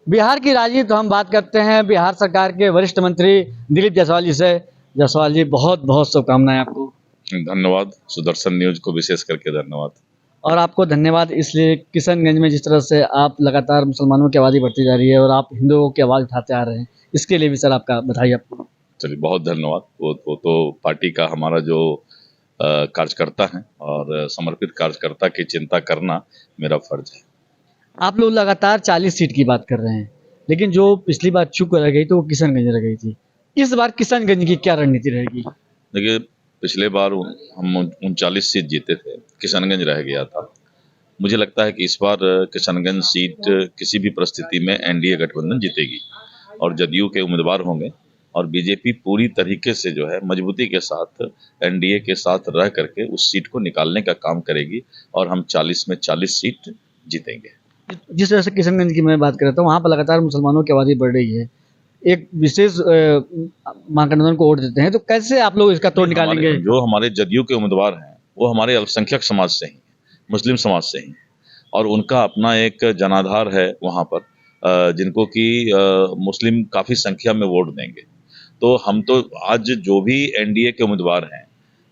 बिहार की राजनीति तो हम बात करते हैं बिहार सरकार के वरिष्ठ मंत्री दिलीप जायसवाल जी से। जायसवाल जी, बहुत बहुत शुभकामनाएं आपको। धन्यवाद। सुदर्शन न्यूज को विशेष करके धन्यवाद। और आपको धन्यवाद इसलिए किशनगंज में जिस तरह से आप लगातार मुसलमानों की आबादी बढ़ती जा रही है और आप हिंदुओं की आवाज़ उठाते आ रहे हैं, इसके लिए भी सर आपका बधाई आपको। चलिए, बहुत धन्यवाद। वो तो पार्टी का हमारा जो कार्यकर्ता है और समर्पित कार्यकर्ता की चिंता करना मेरा फर्ज है। आप लोग लगातार 40 सीट की बात कर रहे हैं, लेकिन जो पिछली बार चूक रह गई तो वो किशनगंज रह गई थी। इस बार किशनगंज की क्या रणनीति रहेगी? देखिए, पिछले बार हम 39 सीट जीते थे, किशनगंज रह गया था। मुझे लगता है कि इस बार किशनगंज सीट किसी भी परिस्थिति में एनडीए गठबंधन जीतेगी और जदयू के उम्मीदवार होंगे और बीजेपी पूरी तरीके से जो है मजबूती के साथ एनडीए के साथ रह करके उस सीट को निकालने का काम करेगी और हम 40 में 40 सीट जीतेंगे। जिस तरह से किशनगंज की मैं बात कर रहा था, वहाँ पर लगातार मुसलमानों की आबादी बढ़ रही है, एक विशेष महागठबंधन को वोट देते हैं, तो कैसे आप लोग इसका तोड़ निकालेंगे? जो हमारे जदयू के उम्मीदवार हैं वो हमारे अल्पसंख्यक समाज से ही, मुस्लिम समाज से ही, और उनका अपना एक जनाधार है वहाँ पर, जिनको कि मुस्लिम काफ़ी संख्या में वोट देंगे। तो हम तो आज जो भी एनडीए के उम्मीदवार हैं,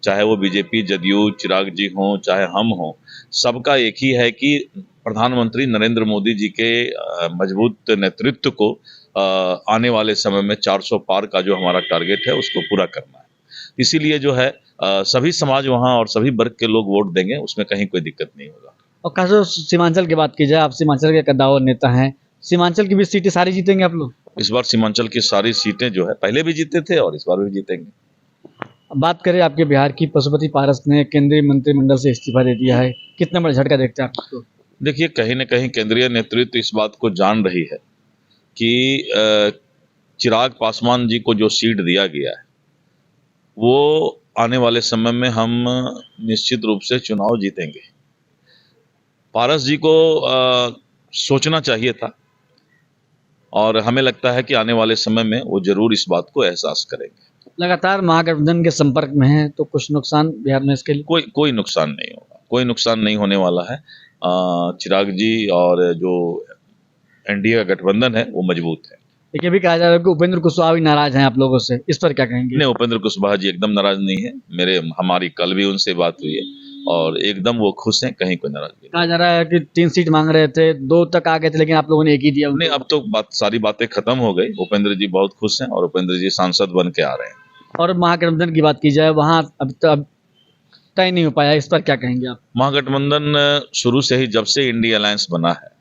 चाहे वो बीजेपी, जदयू, चिराग जी हों, चाहे हम हों, सबका एक ही है कि प्रधानमंत्री नरेंद्र मोदी जी के मजबूत नेतृत्व को आने वाले समय में 400 पार का जो हमारा टारगेट है उसको पूरा करना है। इसीलिए जो है सभी समाज वहाँ और सभी वर्ग के लोग वोट देंगे, उसमें कहीं कोई दिक्कत नहीं होगा। और खासतौर सीमांचल की बात की जाए, आप सीमांचल के कद्दावर नेता हैं, सीमांचल की भी सीटें सारी जीतेंगे आप लोग? इस बार सीमांचल की सारी सीटें जो है पहले भी जीते थे और इस बार भी जीतेंगे। बात करें आपके बिहार की, पशुपति पारस ने केंद्रीय मंत्रिमंडल से इस्तीफा दे दिया है, कितना बड़ा झटका देखते हैं आप इसको? देखिए, कहीं न कहीं केंद्रीय नेतृत्व इस बात को जान रही है कि चिराग पासवान जी को जो सीट दिया गया है वो आने वाले समय में हम निश्चित रूप से चुनाव जीतेंगे। पारस जी को सोचना चाहिए था और हमें लगता है कि आने वाले समय में वो जरूर इस बात को एहसास करेंगे। लगातार महागठबंधन के संपर्क में है, तो कुछ नुकसान बिहार में इसके लिए? कोई नुकसान नहीं होगा, कोई नुकसान नहीं होने वाला है। चिराग जी और जो एनडीए का गठबंधन है वो मजबूत है। देखिए, भी कहा जा रहा है कि उपेंद्र कुशवाहा भी नाराज हैं आप लोगों से, इस पर क्या कहेंगे? नहीं, उपेंद्र कुशवाहा जी एकदम नाराज नहीं है। हमारी कल भी उनसे बात हुई है और एकदम वो खुश हैं, कहीं कोई नाराजगी नहीं। कहा जा रहा है कि 3 सीट मांग रहे थे, 2 तक आ गए थे, लेकिन आप लोगों ने 1 ही दिया उनको। नहीं, अब तो सारी बातें खत्म हो गई। उपेंद्र जी बहुत खुश हैं और उपेंद्र जी सांसद बन के आ रहे हैं। और महागठबंधन की बात की जाए, वहाँ अभी तक तय नहीं हो पाया, इस पर क्या कहेंगे आप? महागठबंधन शुरू से ही, जब से इंडिया अलायंस बना है,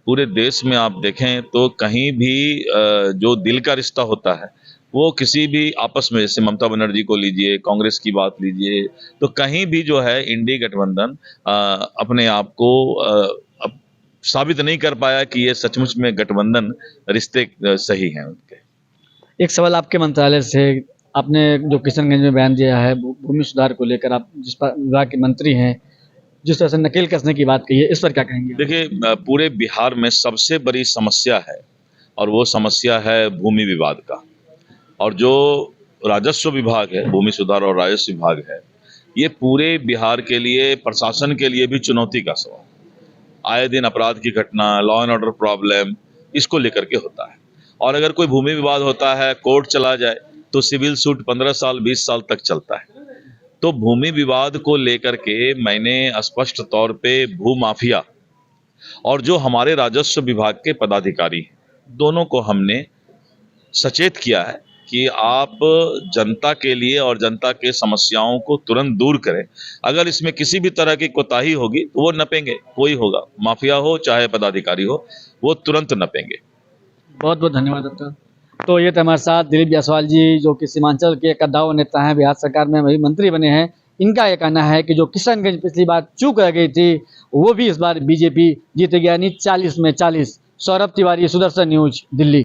पूरे देश में आप देखें तो कहीं भी जो दिल का रिश्ता होता है वो किसी भी आपस में, जैसे ममता बनर्जी को लीजिए, कांग्रेस की बात लीजिए, तो कहीं भी जो है इंडी गठबंधन अपने आप को साबित नहीं कर पाया कि ये सचमुच में गठबंधन रिश्ते सही हैं उनके। एक सवाल आपके मंत्रालय से, आपने जो किशनगंज में बयान दिया है भूमि सुधार को लेकर, आप जिस विभाग के मंत्री हैं, जिस तरह से नकेल कसने की बात कही है, इस पर क्या कहेंगे? देखिए, पूरे बिहार में सबसे बड़ी समस्या है और वो समस्या है भूमि विवाद का, और जो राजस्व विभाग है, भूमि सुधार और राजस्व विभाग है, ये पूरे बिहार के लिए, प्रशासन के लिए भी चुनौती का सवाल। आए दिन अपराध की घटना, लॉ एंड ऑर्डर प्रॉब्लम, इसको लेकर के होता है। और अगर कोई भूमि विवाद होता है, कोर्ट चला जाए तो सिविल सूट 15 साल 20 साल तक चलता है। तो भूमि विवाद को लेकर के मैंने स्पष्ट तौर पे भूमाफिया और जो हमारे राजस्व विभाग के पदाधिकारी हैं, दोनों को हमने सचेत किया है कि आप जनता के लिए और जनता के समस्याओं को तुरंत दूर करें। अगर इसमें किसी भी तरह की कोताही होगी तो वो नपेंगे, कोई होगा, माफिया हो चाहे पदाधिकारी हो, वो तुरंत नपेंगे। बहुत बहुत धन्यवाद डॉक्टर। तो ये थे हमारे साथ दिलीप जायसवाल जी, जो कि सीमांचल के कद्दावर नेता हैं, बिहार सरकार में वही मंत्री बने हैं। इनका ये कहना है कि जो किशनगंज पिछली बार चूक रह गई थी, वो भी इस बार बीजेपी जीतेगी, यानी 40 में 40। सौरभ तिवारी, सुदर्शन न्यूज, दिल्ली।